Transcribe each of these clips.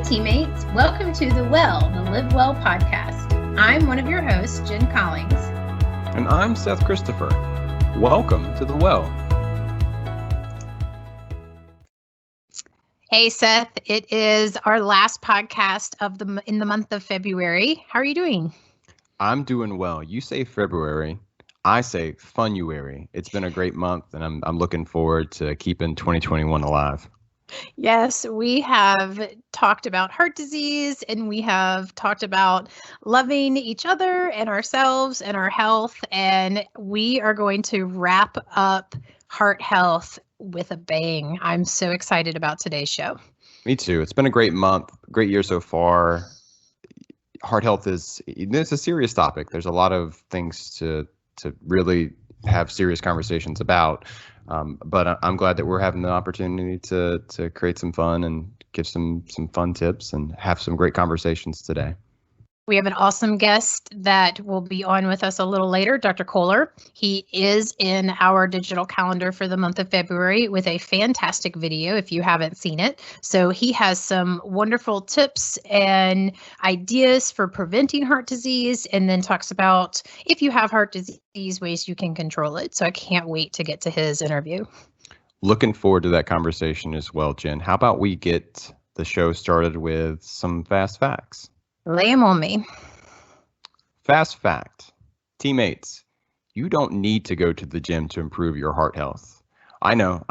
teammates. Welcome to the Live Well podcast. I'm one of your hosts, Jen Collins. And I'm Seth Christopher. Welcome to the Well. Hey, Seth. It is our last podcast in the month of February. How are you doing? I'm doing well. You say February. I say Funuary. It's been a great month, and I'm looking forward to keeping 2021 alive. Yes, we have talked about heart disease, and we have talked about loving each other and ourselves and our health, and we are going to wrap up heart health with a bang. I'm so excited about today's show. Me too. It's been a great month, great year so far. Heart health it's a serious topic. There's a lot of things to really have serious conversations about. But I'm glad that we're having the opportunity to create some fun and give some fun tips and have some great conversations today. We have an awesome guest that will be on with us a little later, Dr. Koehler. He is in our digital calendar for the month of February with a fantastic video if you haven't seen it. So he has some wonderful tips and ideas for preventing heart disease, and then talks about if you have heart disease, ways you can control it. So I can't wait to get to his interview. Looking forward to that conversation as well, Jen. How about we get the show started with some fast facts? Lay them on me. Fast fact. Teammates, you don't need to go to the gym to improve your heart health. I know.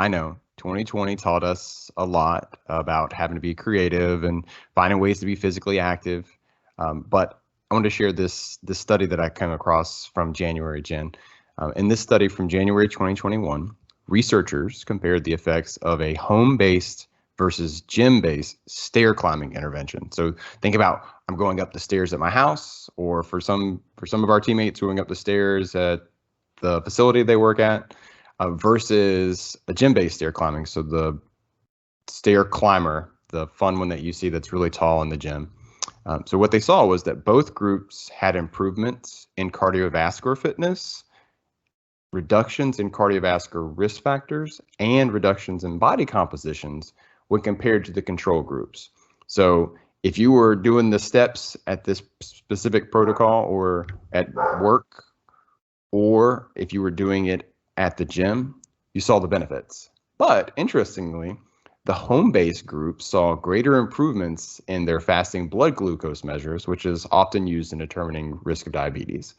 2020 taught us a lot about having to be creative and finding ways to be physically active. But I want to share this study that I came across from January, Jen. In this study from January 2021, researchers compared the effects of a home-based versus gym-based stair climbing intervention. So think about, I'm going up the stairs at my house, or for some of our teammates going up the stairs at the facility they work at, versus a gym-based stair climbing. So the stair climber, the fun one that you see that's really tall in the gym. So what they saw was that both groups had improvements in cardiovascular fitness, reductions in cardiovascular risk factors, and reductions in body compositions when compared to the control groups. So if you were doing the steps at this specific protocol or at work, or if you were doing it at the gym, you saw the benefits. But interestingly, the home-based group saw greater improvements in their fasting blood glucose measures, which is often used in determining risk of diabetes.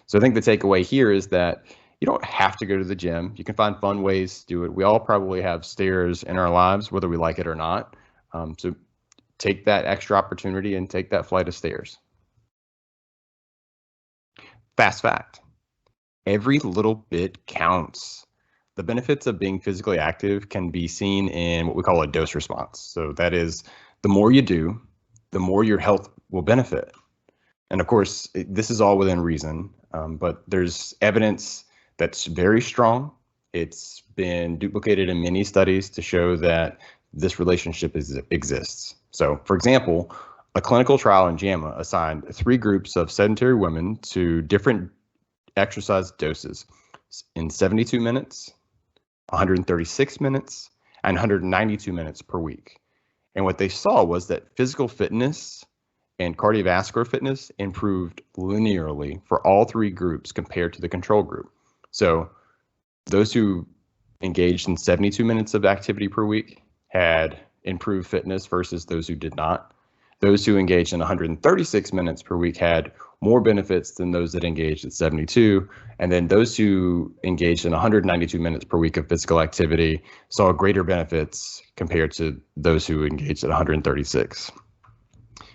So I think the takeaway here is that you don't have to go to the gym. You can find fun ways to do it. We all probably have stairs in our lives, whether we like it or not. So take that extra opportunity and take that flight of stairs. Fast fact. Every little bit counts. The benefits of being physically active can be seen in what we call a dose response. So that is, the more you do, the more your health will benefit. And of course, this is all within reason, but there's evidence that's very strong. It's been duplicated in many studies to show that this relationship exists. So, for example, a clinical trial in JAMA assigned 3 groups of sedentary women to different exercise doses in 72 minutes, 136 minutes, and 192 minutes per week. And what they saw was that physical fitness and cardiovascular fitness improved linearly for all 3 groups compared to the control group. So those who engaged in 72 minutes of activity per week had improved fitness versus those who did not. Those who engaged in 136 minutes per week had more benefits than those that engaged at 72. And then those who engaged in 192 minutes per week of physical activity saw greater benefits compared to those who engaged at 136.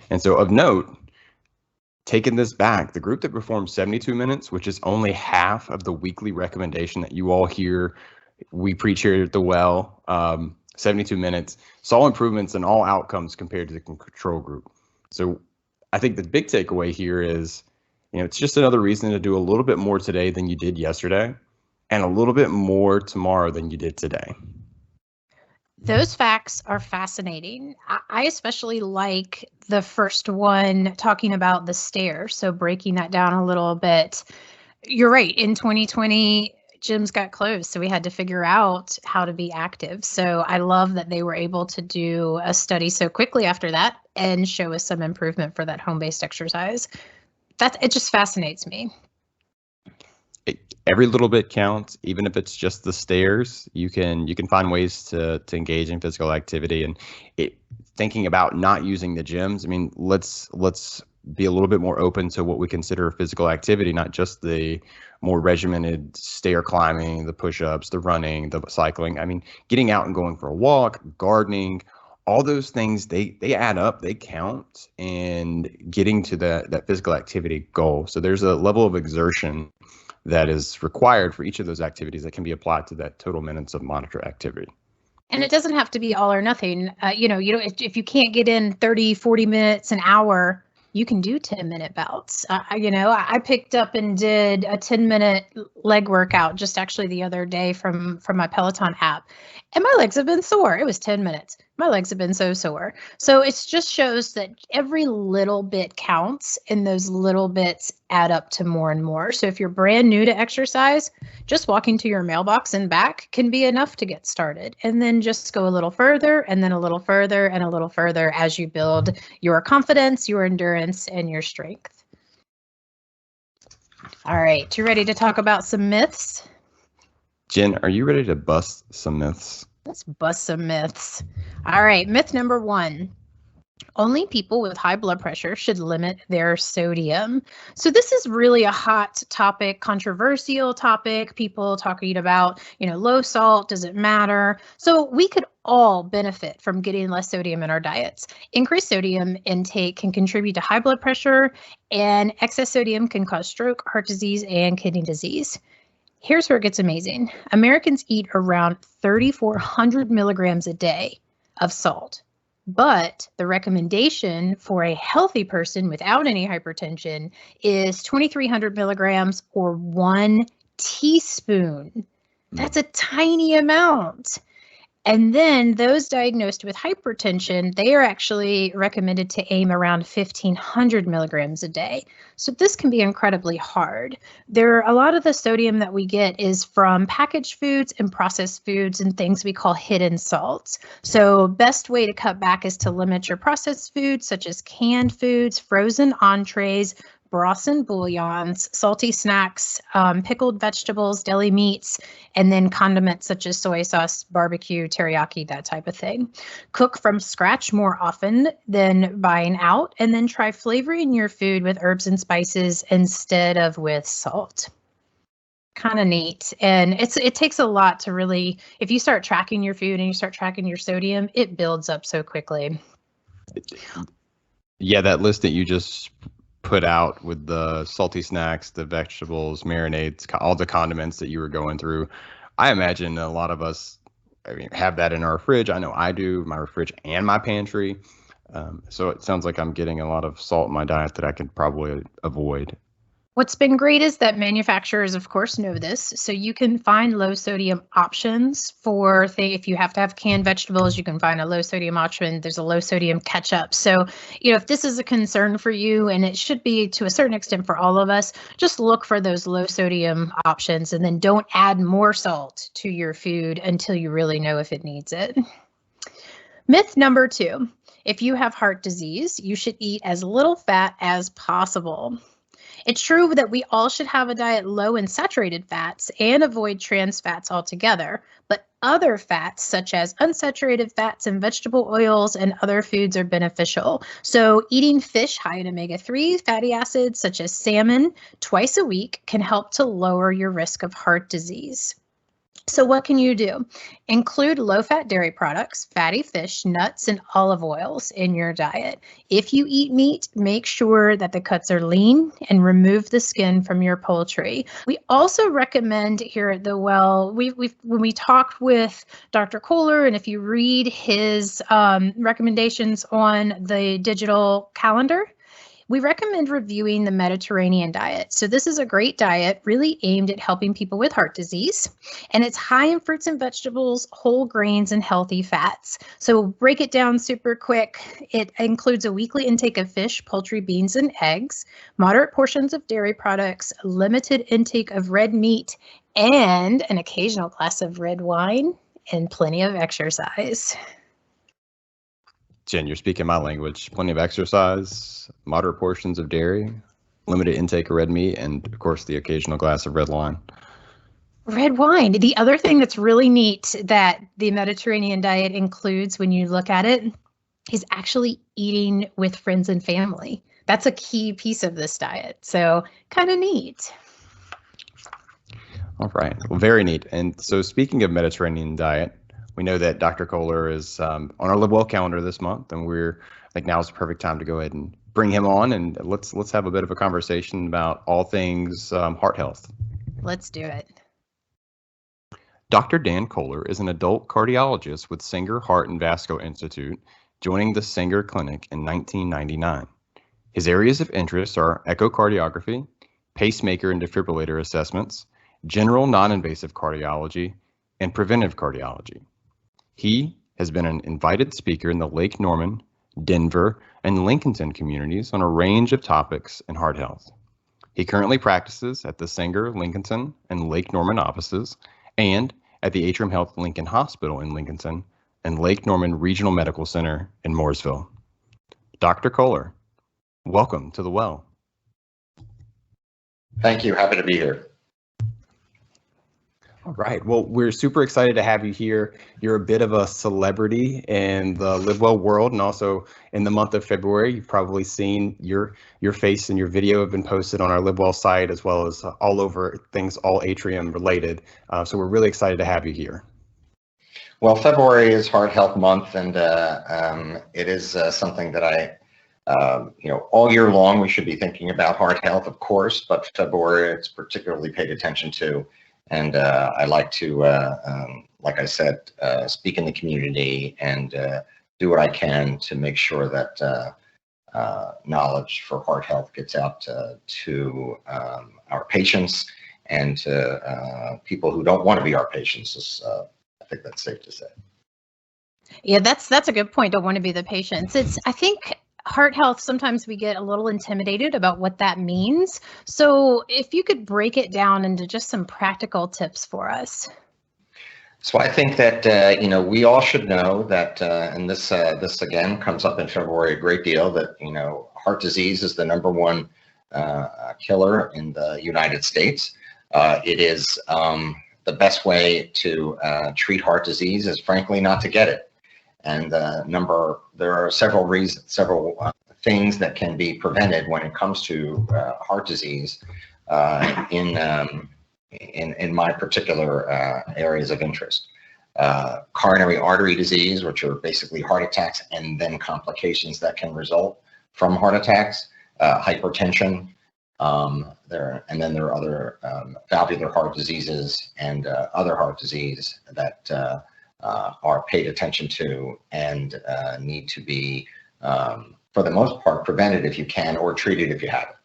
And so of note, taking this back, the group that performed 72 minutes, which is only half of the weekly recommendation that you all hear we preach here at the Well, 72 minutes, saw improvements in all outcomes compared to the control group. So I think the big takeaway here is, it's just another reason to do a little bit more today than you did yesterday, and a little bit more tomorrow than you did today. Those facts are fascinating. I especially like the first one talking about the stairs. So breaking that down a little bit, you're right. In 2020, gyms got closed, so we had to figure out how to be active. So I love that they were able to do a study so quickly after that and show us some improvement for that home-based exercise. It just fascinates me. Every little bit counts, even if it's just the stairs. You can find ways to engage in physical activity, and thinking about not using the gyms. I mean, let's be a little bit more open to what we consider physical activity, not just the more regimented stair climbing, the push-ups, the running, the cycling. I mean, getting out and going for a walk, gardening, all those things, they add up, they count, and getting to that physical activity goal. So there's a level of exertion that is required for each of those activities that can be applied to that total minutes of monitor activity. And it doesn't have to be all or nothing. If you can't get in 30, 40 minutes, an hour, you can do 10-minute bouts. I picked up and did a 10-minute leg workout just actually the other day from my Peloton app. And my legs have been sore. It was 10 minutes. My legs have been so sore. So it just shows that every little bit counts, and those little bits add up to more and more. So if you're brand new to exercise, just walking to your mailbox and back can be enough to get started. And then just go a little further, and then a little further, and a little further as you build your confidence, your endurance, and your strength. All right, you ready to talk about some myths? Jen, are you ready to bust some myths? Let's bust some myths. All right, myth number 1. Only people with high blood pressure should limit their sodium. So this is really a hot topic, controversial topic. People talking about, low salt, does it matter? So we could all benefit from getting less sodium in our diets. Increased sodium intake can contribute to high blood pressure, and excess sodium can cause stroke, heart disease, and kidney disease. Here's where it gets amazing. Americans eat around 3,400 milligrams a day of salt, but the recommendation for a healthy person without any hypertension is 2,300 milligrams or 1 teaspoon. That's a tiny amount. And then those diagnosed with hypertension, they are actually recommended to aim around 1,500 milligrams a day. So this can be incredibly hard. A lot of the sodium that we get is from packaged foods and processed foods and things we call hidden salts. So best way to cut back is to limit your processed foods such as canned foods, frozen entrees, broths and bouillons, salty snacks, pickled vegetables, deli meats, and then condiments such as soy sauce, barbecue, teriyaki, that type of thing. Cook from scratch more often than buying out, and then try flavoring your food with herbs and spices instead of with salt. Kind of neat. And it takes a lot to really, if you start tracking your food and you start tracking your sodium, it builds up so quickly. Yeah, that list that you just put out with the salty snacks, the vegetables, marinades, all the condiments that you were going through, I imagine a lot of us have that in our fridge. I know I do, my fridge and my pantry. So it sounds like I'm getting a lot of salt in my diet that I could probably avoid. What's been great is that manufacturers, of course, know this. So you can find low sodium options for if you have to have canned vegetables, you can find a low sodium option. There's a low sodium ketchup. So, if this is a concern for you, and it should be to a certain extent for all of us, just look for those low sodium options and then don't add more salt to your food until you really know if it needs it. Myth number 2, if you have heart disease, you should eat as little fat as possible. It's true that we all should have a diet low in saturated fats and avoid trans fats altogether, but other fats such as unsaturated fats and vegetable oils and other foods are beneficial. So eating fish high in omega-3 fatty acids such as salmon twice a week can help to lower your risk of heart disease. So what can you do? Include low-fat dairy products, fatty fish, nuts, and olive oils in your diet. If you eat meat, make sure that the cuts are lean and remove the skin from your poultry. We also recommend here at The Well, when we talked with Dr. Koehler, and if you read his recommendations on the digital calendar, we recommend reviewing the Mediterranean diet. So this is a great diet really aimed at helping people with heart disease, and it's high in fruits and vegetables, whole grains, and healthy fats. So break it down super quick. It includes a weekly intake of fish, poultry, beans, and eggs, moderate portions of dairy products, limited intake of red meat, and an occasional glass of red wine and plenty of exercise. Jen, you're speaking my language. Plenty of exercise, moderate portions of dairy, limited intake of red meat, and of course the occasional glass of red wine. Red wine. The other thing that's really neat that the Mediterranean diet includes when you look at it is actually eating with friends and family. That's a key piece of this diet. So kind of neat. All right. Well, very neat. And so speaking of Mediterranean diet, we know that Dr. Koehler is on our Live Well calendar this month, and I think now is the perfect time to go ahead and bring him on, and let's have a bit of a conversation about all things heart health. Let's do it. Dr. Dan Koehler is an adult cardiologist with Sanger Heart and Vascular Institute, joining the Sanger Clinic in 1999. His areas of interest are echocardiography, pacemaker and defibrillator assessments, general non-invasive cardiology, and preventive cardiology. He has been an invited speaker in the Lake Norman, Denver, and Lincolnton communities on a range of topics in heart health. He currently practices at the Sanger, Lincolnton, and Lake Norman offices, and at the Atrium Health Lincoln Hospital in Lincolnton and Lake Norman Regional Medical Center in Mooresville. Dr. Koehler, welcome to The Well. Thank you. Happy to be here. All right. Well, we're super excited to have you here. You're a bit of a celebrity in the Live Well world, and also in the month of February, you've probably seen your face and your video have been posted on our Live Well site, as well as all over things all atrium related. So we're really excited to have you here. Well, February is Heart Health Month, and it is something that all year long we should be thinking about heart health, of course, but February it's particularly paid attention to. And I like to, like I said, speak in the community and do what I can to make sure that knowledge for heart health gets out to our patients and to people who don't want to be our patients. I think that's safe to say. Yeah, that's a good point. Don't want to be the patients. I think heart health, sometimes we get a little intimidated about what that means. So if you could break it down into just some practical tips for us. So I think that, we all should know that, and this again comes up in February a great deal, that, heart disease is the #1 killer in the United States. It is the best way to treat heart disease is frankly not to get it. And there are several things that can be prevented when it comes to heart disease in my particular areas of interest. Coronary artery disease, which are basically heart attacks and then complications that can result from heart attacks, hypertension, and then there are other valvular heart diseases and other heart disease that are paid attention to and need to be, for the most part, prevented if you can or treated if you haven't.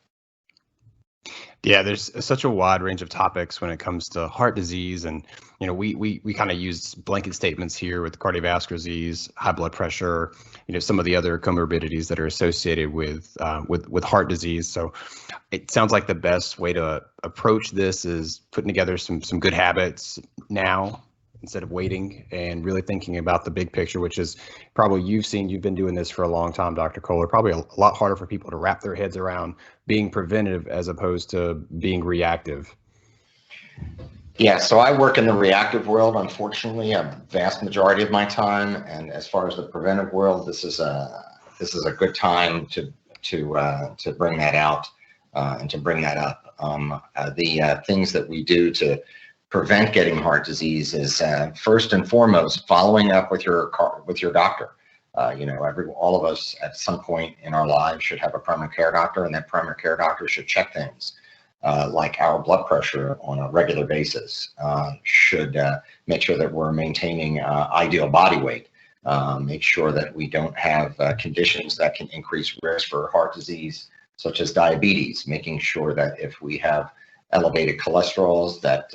Yeah, there's such a wide range of topics when it comes to heart disease, and we kind of use blanket statements here with cardiovascular disease, high blood pressure, some of the other comorbidities that are associated with heart disease. So it sounds like the best way to approach this is putting together some good habits now, instead of waiting, and really thinking about the big picture, which is probably you've been doing this for a long time, Dr. Koehler, probably a lot harder for people to wrap their heads around being preventive as opposed to being reactive. Yeah, so I work in the reactive world, unfortunately, a vast majority of my time. And as far as the preventive world, this is a good time to bring that out and to bring that up. The things that we do to prevent getting heart disease is first and foremost following up with your doctor. All of us at some point in our lives should have a primary care doctor, and that primary care doctor should check things like our blood pressure on a regular basis. Should make sure that we're maintaining ideal body weight. Make sure that we don't have conditions that can increase risk for heart disease, such as diabetes. Making sure that if we have elevated cholesterols, that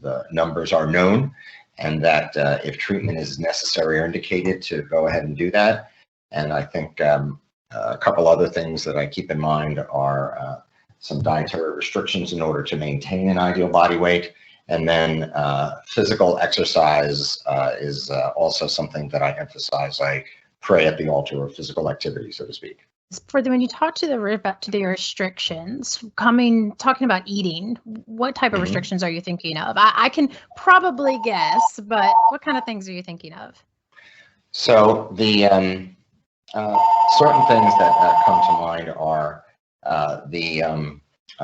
the numbers are known, and that if treatment is necessary or indicated, to go ahead and do that. And I think a couple other things that I keep in mind are some dietary restrictions in order to maintain an ideal body weight, And then physical exercise is also something that I emphasize. I pray at the altar of physical activity, so to speak. When you talk to the restrictions, talking about eating, what type of restrictions are you thinking of? I can probably guess, but what kind of things are you thinking of? So the certain things that come to mind are the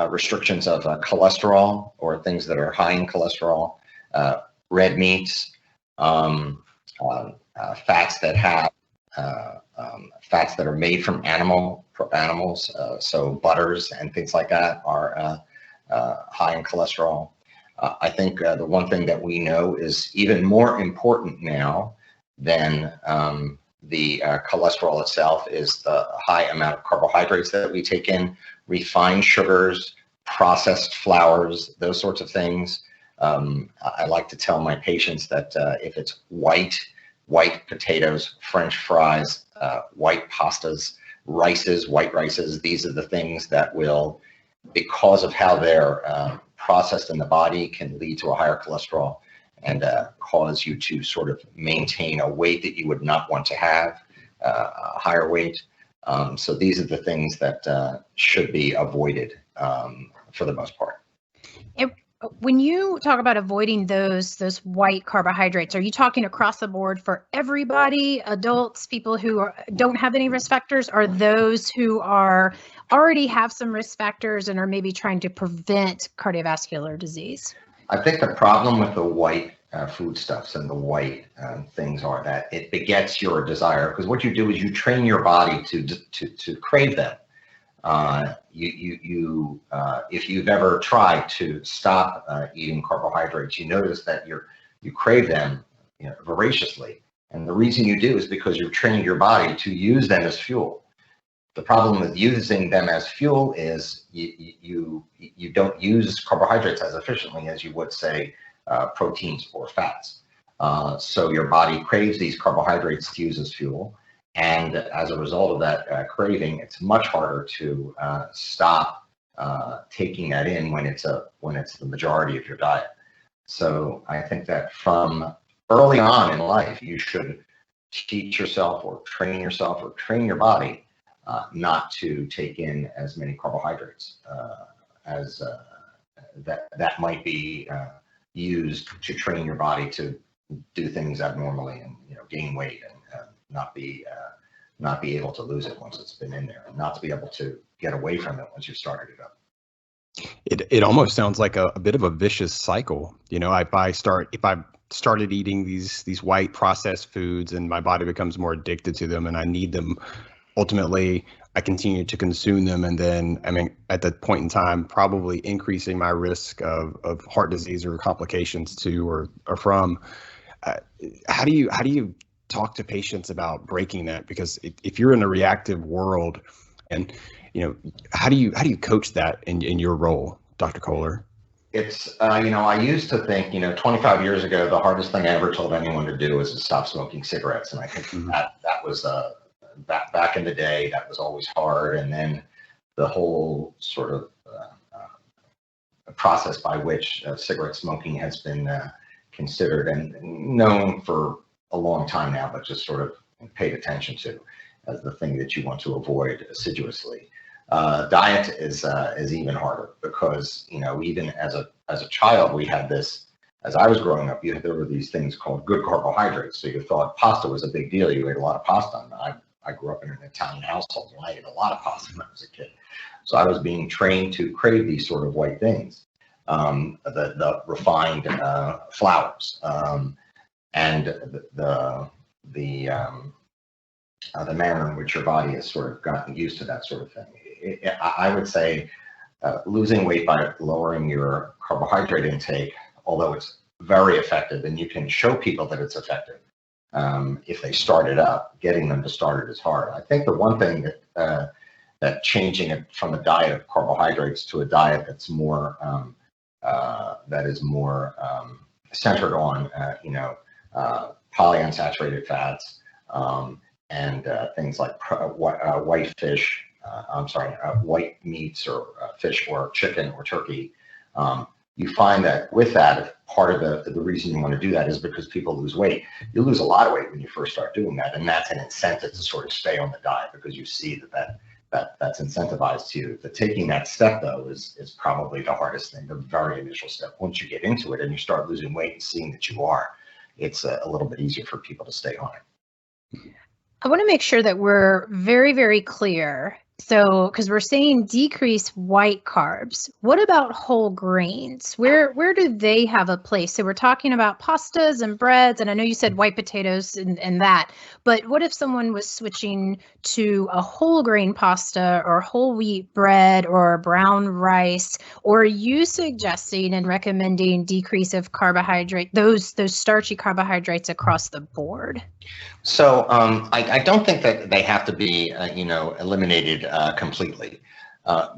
restrictions of cholesterol, or things that are high in cholesterol, red meats, fats that have fats that are made from animals, so butters and things like that are high in cholesterol. I think the one thing that we know is even more important now than the cholesterol itself is the high amount of carbohydrates that we take in, refined sugars, processed flours, those sorts of things. I like to tell my patients that if it's white potatoes, French fries, white pastas, white rices, these are the things that will, because of how they're processed in the body, can lead to a higher cholesterol and cause you to sort of maintain a weight that you would not want to have, a higher weight. So these are the things that should be avoided for the most part. When you talk about avoiding those white carbohydrates, are you talking across the board for everybody, adults, people who don't have any risk factors, or those who already have some risk factors and are maybe trying to prevent cardiovascular disease? I think the problem with the white foodstuffs and the white things are that it begets your desire, because what you do is you train your body to crave them. If you've ever tried to stop eating carbohydrates, you notice that you crave them, voraciously. And the reason you do is because you've trained your body to use them as fuel. The problem with using them as fuel is you don't use carbohydrates as efficiently as you would, say, proteins or fats. So your body craves these carbohydrates to use as fuel. And as a result of that craving, it's much harder to stop taking that in when it's the majority of your diet. So I think that from early on in life, you should teach yourself or train your body not to take in as many carbohydrates as that might be used to train your body to do things abnormally and gain weight and not be able to lose it once it's been in there, and not to be able to get away from it once you've started it up. It almost sounds like a bit of a vicious cycle. If I started eating these white processed foods and my body becomes more addicted to them and I need them, ultimately I continue to consume them, and then at that point in time probably increasing my risk of heart disease or complications to or from. How do you talk to patients about breaking that? Because if you're in a reactive world, and how do you coach that in your role, Dr. Koehler? It's I used to think 25 years ago the hardest thing I ever told anyone to do was to stop smoking cigarettes, and I think that was back in the day that was always hard. And then the whole sort of process by which cigarette smoking has been considered and known for a long time now, but just sort of paid attention to as the thing that you want to avoid assiduously. Diet is even harder, because even as a child we had this. As I was growing up, there were these things called good carbohydrates. So you thought pasta was a big deal. You ate a lot of pasta. And I grew up in an Italian household, and I ate a lot of pasta when I was a kid. So I was being trained to crave these sort of white things, the refined flours, and the manner in which your body has sort of gotten used to that sort of thing. I would say losing weight by lowering your carbohydrate intake, although it's very effective, and you can show people that it's effective if they start it up, getting them to start it is hard. I think the one thing that changing it from a diet of carbohydrates to a diet that's more centered on polyunsaturated fats and things like white meats or fish or chicken or turkey, you find that with that, if part of the reason you want to do that is because people lose weight. You lose a lot of weight when you first start doing that, and that's an incentive to sort of stay on the diet because you see that's incentivized to you. But taking that step though is probably the hardest thing, the very initial step. Once you get into it and you start losing weight and seeing that you are, it's a little bit easier for people to stay on it. I want to make sure that we're very, very clear. So, because we're saying decrease white carbs, what about whole grains? Where do they have a place? So we're talking about pastas and breads, and I know you said white potatoes and that, but what if someone was switching to a whole grain pasta or whole wheat bread or brown rice? Or are you suggesting and recommending decrease of carbohydrate, those starchy carbohydrates across the board? So I don't think that they have to be, eliminated completely.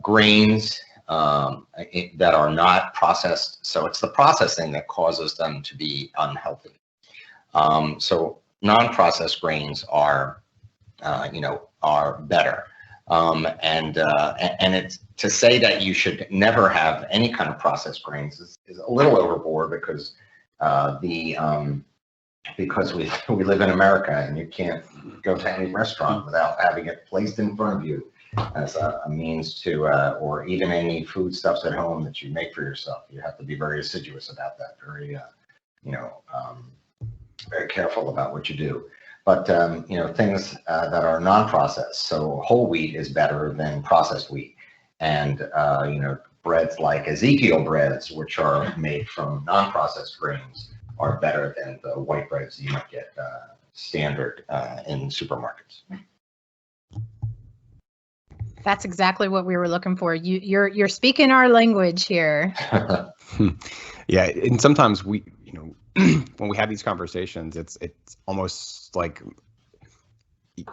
Grains that are not processed, so it's the processing that causes them to be unhealthy. So non-processed grains are better. And it's to say that you should never have any kind of processed grains is a little overboard because because we live in America and you can't go to any restaurant without having it placed in front of you as a means to, or even any foodstuffs at home that you make for yourself. You have to be very assiduous about that, very careful about what you do. But, things that are non-processed, so whole wheat is better than processed wheat. And, breads like Ezekiel breads, which are made from non-processed grains, are better than the white breads you might get standard in supermarkets. That's exactly what we were looking for. You're speaking our language here. Yeah, and sometimes we, when we have these conversations, it's almost like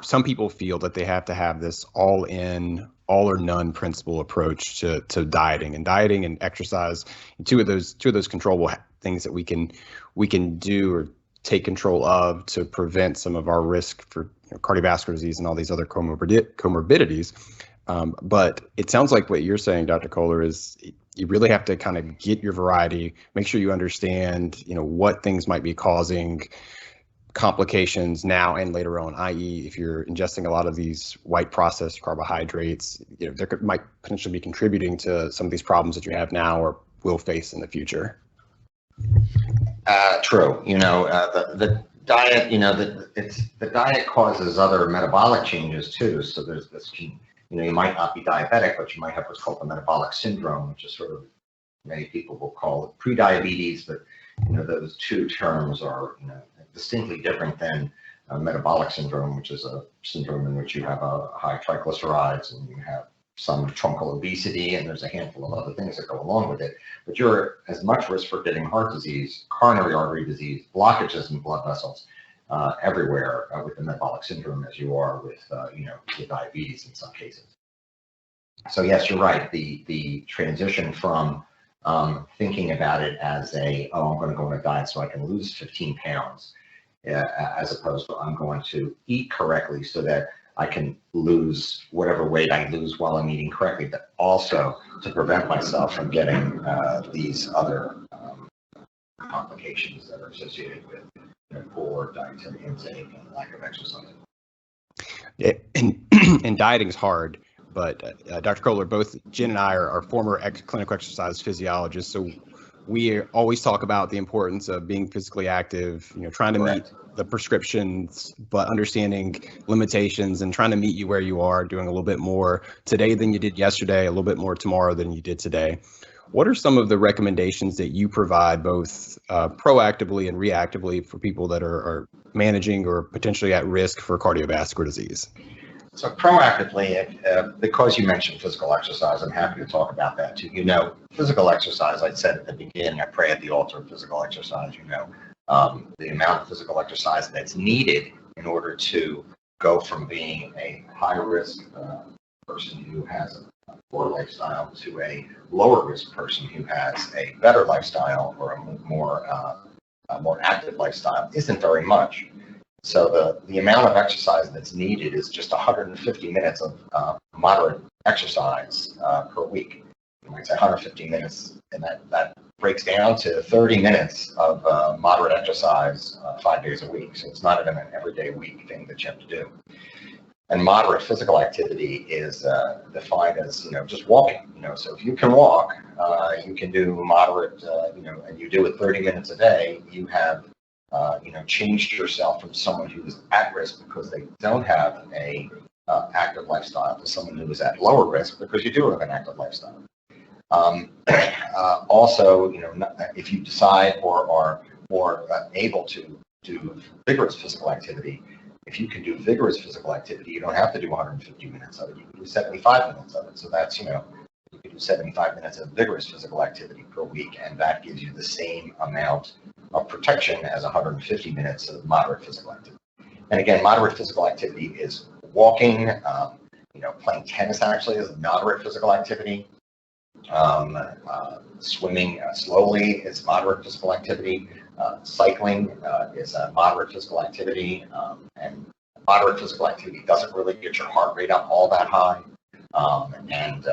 some people feel that they have to have this all-in, all or none principle approach to dieting and exercise. Two of those controllable things that we can do or take control of to prevent some of our risk for cardiovascular disease and all these other comorbidities. But it sounds like what you're saying, Dr. Koehler, is you really have to kind of get your variety, make sure you understand, what things might be causing complications now and later on, i.e. if you're ingesting a lot of these white processed carbohydrates, might potentially be contributing to some of these problems that you have now or will face in the future. True. The diet, the diet causes other metabolic changes too. So there's this, you might not be diabetic, but you might have what's called the metabolic syndrome, which is sort of, many people will call it pre-diabetes, but those two terms are, distinctly different than metabolic syndrome, which is a syndrome in which you have a high triglycerides and you have some truncal obesity, and there's a handful of other things that go along with it. But you're as much risk for getting heart disease, coronary artery disease, blockages in blood vessels everywhere with the metabolic syndrome as you are with, with diabetes in some cases. So yes, you're right. The transition from thinking about it as I'm going to go on a diet so I can lose 15 pounds, as opposed to I'm going to eat correctly so that I can lose whatever weight I lose while I'm eating correctly, but also to prevent myself from getting these other complications that are associated with poor dietary intake and lack of exercise. Yeah, and dieting is hard, but Dr. Koehler, both Jen and I are former clinical exercise physiologists, so we always talk about the importance of being physically active, trying to meet the prescriptions, but understanding limitations and trying to meet you where you are, doing a little bit more today than you did yesterday, a little bit more tomorrow than you did today. What are some of the recommendations that you provide both proactively and reactively for people that are managing or potentially at risk for cardiovascular disease? So proactively, because you mentioned physical exercise, I'm happy to talk about that too. Physical exercise, I said at the beginning, I pray at the altar of physical exercise, the amount of physical exercise that's needed in order to go from being a high-risk person who has a poor lifestyle to a lower-risk person who has a better lifestyle or a more active lifestyle isn't very much. So the amount of exercise that's needed is just 150 minutes of moderate exercise per week. You might say 150 minutes, and that breaks down to 30 minutes of moderate exercise 5 days a week. So it's not even an everyday week thing that you have to do. And moderate physical activity is defined as, just walking. So if you can walk, you can do moderate, and you do it 30 minutes a day, you have, changed yourself from someone who is at risk because they don't have a active lifestyle to someone who is at lower risk because you do have an active lifestyle. Also, if you decide or are more able to do vigorous physical activity, if you can do vigorous physical activity, you don't have to do 150 minutes of it. You can do 75 minutes of it. So that's, you can do 75 minutes of vigorous physical activity per week, and that gives you the same amount of protection as 150 minutes of moderate physical activity. And again, moderate physical activity is walking, playing tennis actually is moderate physical activity. Swimming slowly is moderate physical activity. Cycling is a moderate physical activity, and moderate physical activity doesn't really get your heart rate up all that high, and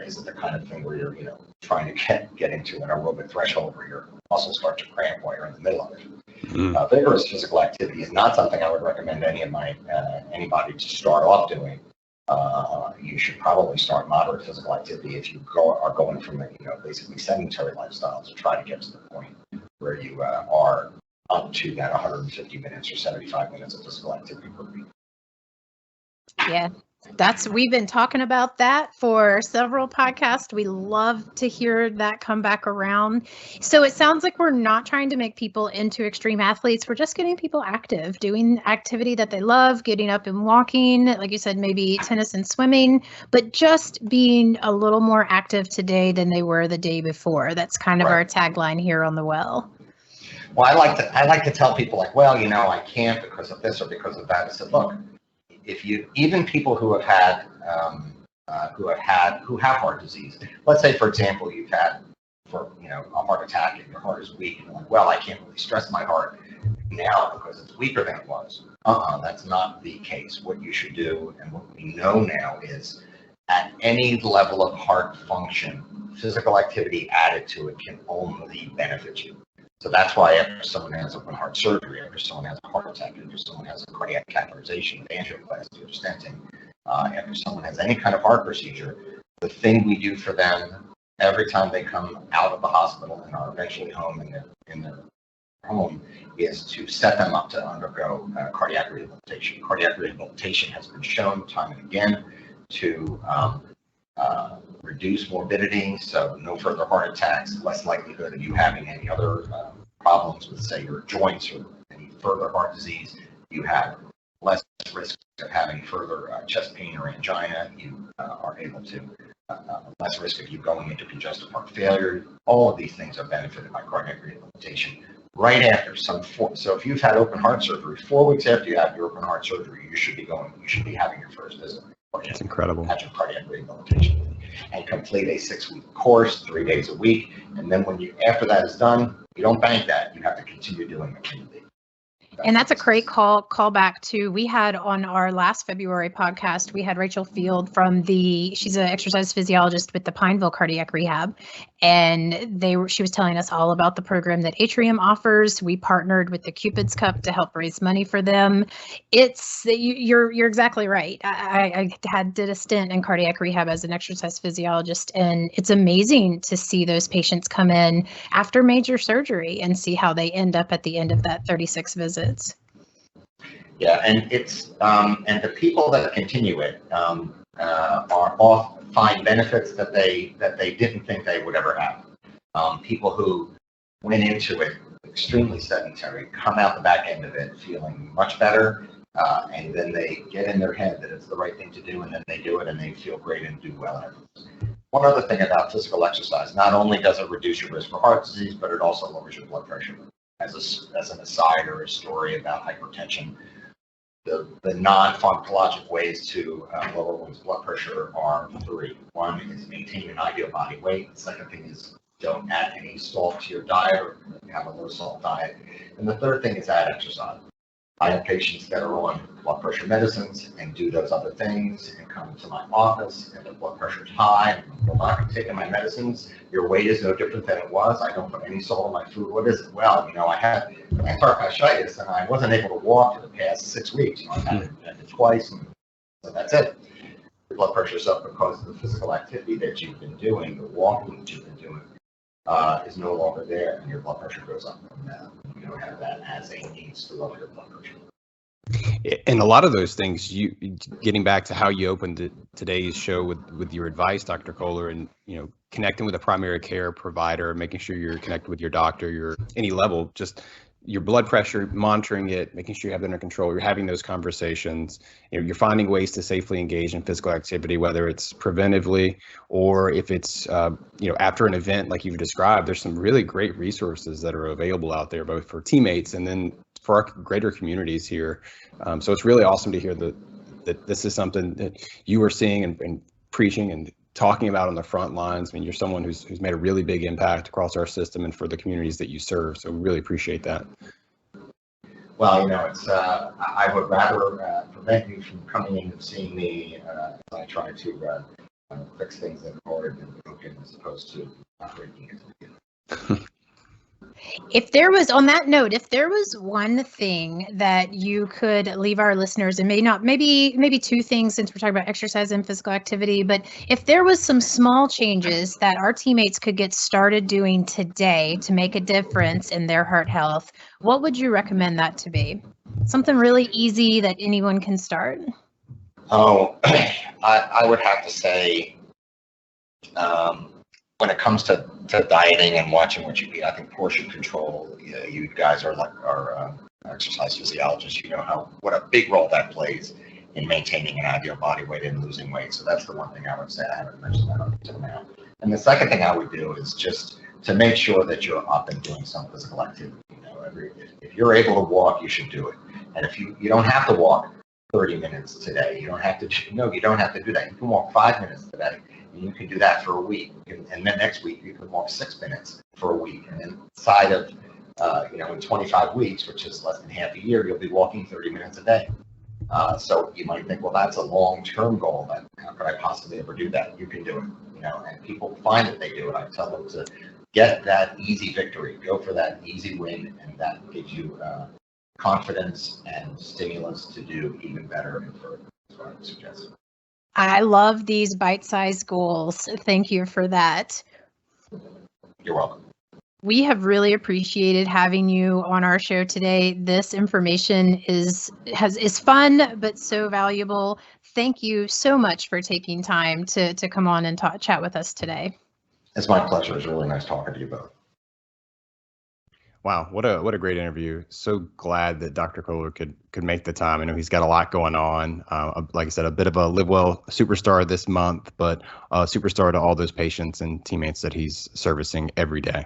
isn't the kind of thing where you're trying to get into an aerobic threshold where your muscles start to cramp while you're in the middle of it. Vigorous physical activity is not something I would recommend anybody to start off doing. You should probably start moderate physical activity if you are going from a basically sedentary lifestyle to try to get to the point where you are up to that 150 minutes or 75 minutes of physical activity per week. Yeah, we've been talking about that for several podcasts. We love to hear that come back around. So it sounds like we're not trying to make people into extreme athletes. We're just getting people active, doing activity that they love, getting up and walking, like you said, maybe tennis and swimming, but just being a little more active today than they were the day before. That's kind of our tagline here on The Well. Well, I like to tell people I can't because of this or because of that. I said, look, even people who have heart disease, let's say, for example, you've had a heart attack and your heart is weak, and you're like, well, I can't really stress my heart now because it's weaker than it was. That's not the case. What you should do, and what we know now, is at any level of heart function, physical activity added to it can only benefit you. So that's why after someone has open heart surgery, after someone has a heart attack, after someone has a cardiac catheterization, angioplasty, or stenting, after someone has any kind of heart procedure, the thing we do for them every time they come out of the hospital and are eventually home in their home is to set them up to undergo cardiac rehabilitation. Cardiac rehabilitation has been shown time and again to reduce morbidity, so no further heart attacks, less likelihood of you having any other problems with, say, your joints or any further heart disease. You have less risk of having further chest pain or angina. You are able to less risk of you going into congestive heart failure. All of these things are benefited by cardiac rehabilitation. Right after so if you've had open heart surgery, 4 weeks after you have your open heart surgery, you should be having your first visit. That's incredible. At your cardiac rehabilitation, and complete a 6-week course, 3 days a week. And then after that is done, you don't bank that. You have to continue doing it. And that's a great call back to, we had on our last February podcast, we had Rachel Field she's an exercise physiologist with the Pineville Cardiac Rehab. And she was telling us all about the program that Atrium offers. We partnered with the Cupid's Cup to help raise money for them. You're exactly right. I did a stint in cardiac rehab as an exercise physiologist, and it's amazing to see those patients come in after major surgery and see how they end up at the end of that 36 visits. Yeah, and it's and the people that continue it find benefits that they didn't think they would ever have. People who went into it extremely sedentary come out the back end of it feeling much better, and then they get in their head that it's the right thing to do, and then they do it and they feel great and do well at it. One other thing about physical exercise, not only does it reduce your risk for heart disease, but it also lowers your blood pressure. As an aside or a story about hypertension, the non-pharmacologic ways to lower one's blood pressure are 3. One is maintain an ideal body weight. The second thing is don't add any salt to your diet, or have a low salt diet. And the third thing is add exercise. I have patients that are on blood pressure medicines and do those other things and come to my office and the blood pressure is high. Well, I'm taking my medicines. Your weight is no different than it was. I don't put any salt in my food. What is it? Well, I had plantar fasciitis and I wasn't able to walk for the past 6 weeks. I had it twice, and so that's it. Your blood pressure is up because of the physical activity that you've been doing, the walking that you've been doing. Is no longer there, and your blood pressure goes up. And you don't have that as a needs to lower your blood pressure. And a lot of those things, getting back to how you opened today's show with your advice, Dr. Koehler, and connecting with a primary care provider, making sure you're connected with your doctor, your any level, just your blood pressure, monitoring it, making sure you have it under control. You're having those conversations. You're finding ways to safely engage in physical activity, whether it's preventively or if it's after an event like you've described. There's some really great resources that are available out there, both for teammates and then for our greater communities here. So it's really awesome to hear that this is something that you are seeing and preaching and talking about on the front lines. I mean, you're someone who's made a really big impact across our system and for the communities that you serve. So we really appreciate that. Well, it's I would rather prevent you from coming in and seeing me as I try to fix things that are already been broken as opposed to not breaking it. If there was, on that note, if there was one thing that you could leave our listeners, and maybe two things, since we're talking about exercise and physical activity, but if there was some small changes that our teammates could get started doing today to make a difference in their heart health, what would you recommend that to be? Something really easy that anyone can start? Oh, I would have to say, when it comes to dieting and watching what you eat, I think portion control, you guys are like our exercise physiologists, what a big role that plays in maintaining an ideal body weight and losing weight. So that's the one thing I would say. I haven't mentioned that until now. And the second thing I would do is just to make sure that you're up and doing some physical activity. If you're able to walk, you should do it. And if you don't have to walk 30 minutes today, you don't have to do that. You can walk 5 minutes today. And you can do that for a week, and then next week you can walk 6 minutes for a week, and then inside of in 25 weeks, which is less than half a year, you'll be walking 30 minutes a day. So you might think, well, that's a long-term goal. How could I possibly ever do that? You can do it, and people find that they do it. I tell them to get that easy victory, go for that easy win, and that gives you confidence and stimulus to do even better and further. That's what I would suggest. I love these bite-sized goals. Thank you for that. You're welcome. We have really appreciated having you on our show today. This information is fun, but so valuable. Thank you so much for taking time to come on and chat with us today. It's my pleasure. It's really nice talking to you both. Wow, what a great interview. So glad that Dr. Koehler could make the time. I know he's got a lot going on. Like I said, a bit of a Live Well superstar this month, but a superstar to all those patients and teammates that he's servicing every day.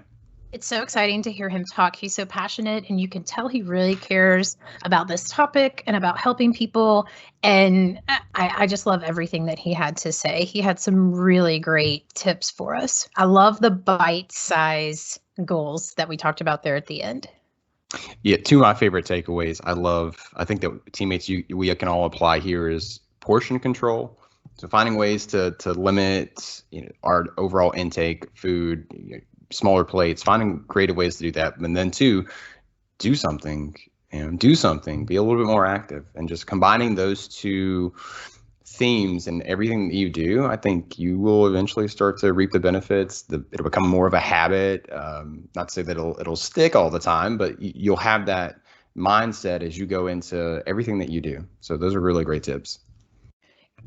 It's so exciting to hear him talk. He's so passionate, and you can tell he really cares about this topic and about helping people. And I just love everything that he had to say. He had some really great tips for us. I love the bite-size goals that we talked about there at the end. Yeah, two of my favorite takeaways. I think that teammates we can all apply here is portion control. So finding ways to limit our overall intake, food, smaller plates, finding creative ways to do that. And then two, do something, be a little bit more active, and just combining those two themes and everything that you do, I think you will eventually start to reap the benefits. It'll become more of a habit. Not to say that it'll stick all the time, but you'll have that mindset as you go into everything that you do. So those are really great tips.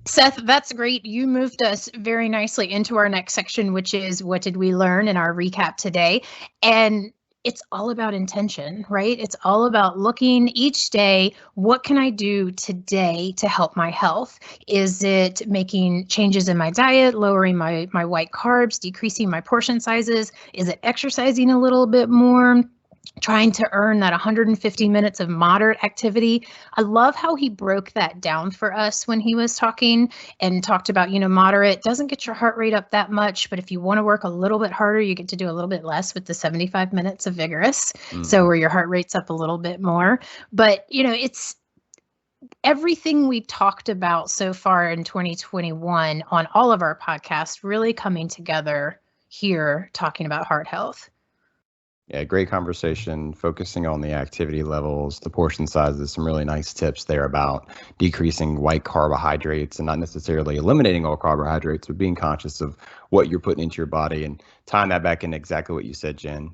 Seth, that's great. You moved us very nicely into our next section, which is what did we learn in our recap today? And it's all about intention, right? It's all about looking each day, what can I do today to help my health? Is it making changes in my diet, lowering my white carbs, decreasing my portion sizes? Is it exercising a little bit more? trying to earn that 150 minutes of moderate activity. I love how he broke that down for us when he was talking and talked about, moderate doesn't get your heart rate up that much, but if you want to work a little bit harder, you get to do a little bit less with the 75 minutes of vigorous. So where your heart rate's up a little bit more. But, it's everything we talked about so far in 2021 on all of our podcasts really coming together here talking about heart health. Yeah, great conversation, focusing on the activity levels, the portion sizes, some really nice tips there about decreasing white carbohydrates and not necessarily eliminating all carbohydrates, but being conscious of what you're putting into your body and tying that back in exactly what you said, Jen.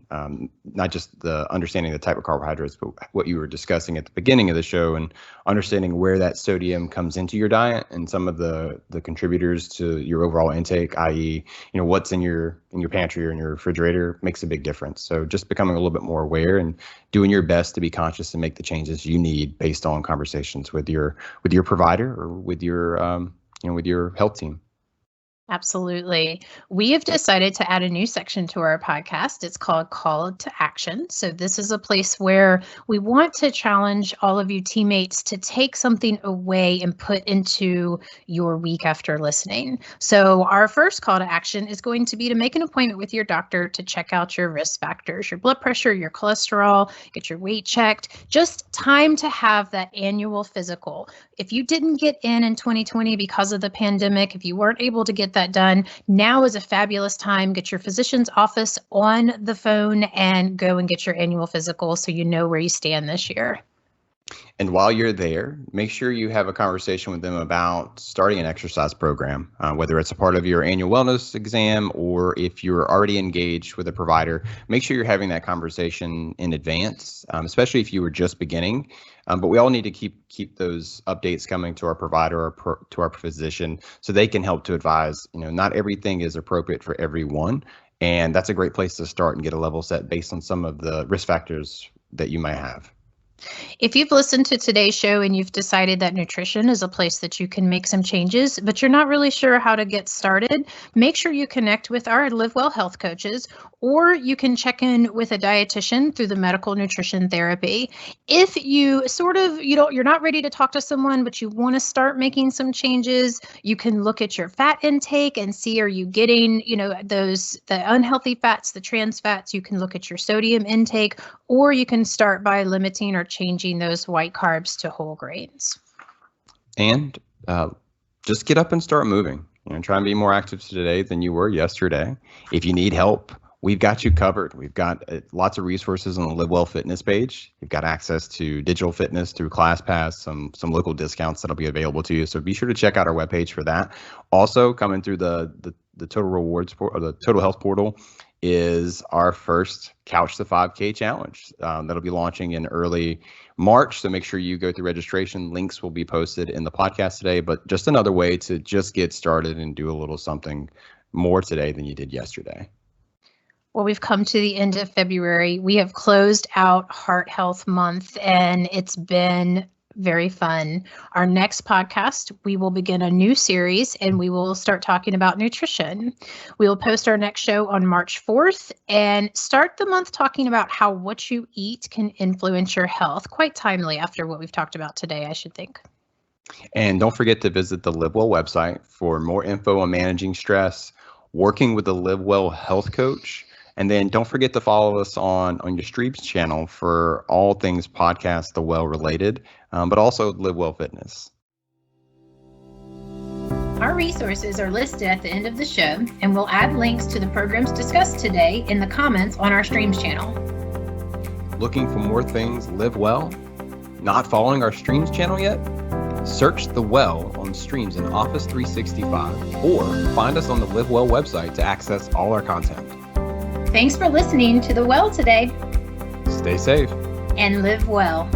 Not just the understanding the type of carbohydrates, but what you were discussing at the beginning of the show and understanding where that sodium comes into your diet and some of the contributors to your overall intake, i.e., what's in your pantry or in your refrigerator makes a big difference. So just becoming a little bit more aware and doing your best to be conscious and make the changes you need based on conversations with your provider or with your with your health team. Absolutely. We have decided to add a new section to our podcast. It's called Call to Action. So this is a place where we want to challenge all of you teammates to take something away and put into your week after listening. So our first call to action is going to be to make an appointment with your doctor to check out your risk factors, your blood pressure, your cholesterol, get your weight checked. Just time to have that annual physical. If you didn't get in 2020 because of the pandemic, if you weren't able to get that done, now is a fabulous time. Get your physician's office on the phone and go and get your annual physical so you know where you stand this year. And while you're there, make sure you have a conversation with them about starting an exercise program, whether it's a part of your annual wellness exam or if you're already engaged with a provider. Make sure you're having that conversation in advance, especially if you were just beginning. But we all need to keep those updates coming to our provider or to our physician so they can help to advise. Not everything is appropriate for everyone, and that's a great place to start and get a level set based on some of the risk factors that you might have. If you've listened to today's show and you've decided that nutrition is a place that you can make some changes, but you're not really sure how to get started, make sure you connect with our Live Well health coaches, or you can check in with a dietitian through the medical nutrition therapy. If you you're not ready to talk to someone, but you want to start making some changes, you can look at your fat intake and see, are you getting, the unhealthy fats, the trans fats. You can look at your sodium intake, or you can start by limiting or changing those white carbs to whole grains. And just get up and start moving. Try and be more active today than you were yesterday. If you need help, we've got you covered. We've got lots of resources on the Live Well Fitness page. You've got access to digital fitness through ClassPass, some local discounts that'll be available to you. So be sure to check out our webpage for that. Also, coming through the Total Rewards or the Total Health portal is our first Couch to 5K challenge that'll be launching in early March. So make sure you go through registration. Links will be posted in the podcast today, but just another way to just get started and do a little something more today than you did yesterday. Well, we've come to the end of February. We have closed out Heart Health Month, and it's been very fun. Our next podcast, we will begin a new series and we will start talking about nutrition. We will post our next show on March 4th and start the month talking about how what you eat can influence your health. Quite timely after what we've talked about today, I should think. And don't forget to visit the Live Well website for more info on managing stress, working with the Live Well health coach. And then don't forget to follow us on your Streams channel for all things podcast, the well related, but also Live Well Fitness. Our resources are listed at the end of the show, and we'll add links to the programs discussed today in the comments on our Streams channel. Looking for more things Live Well? Not following our Streams channel yet? Search The Well on Streams in Office 365 or find us on the Live Well website to access all our content. Thanks for listening to The Well today. Stay safe and live well.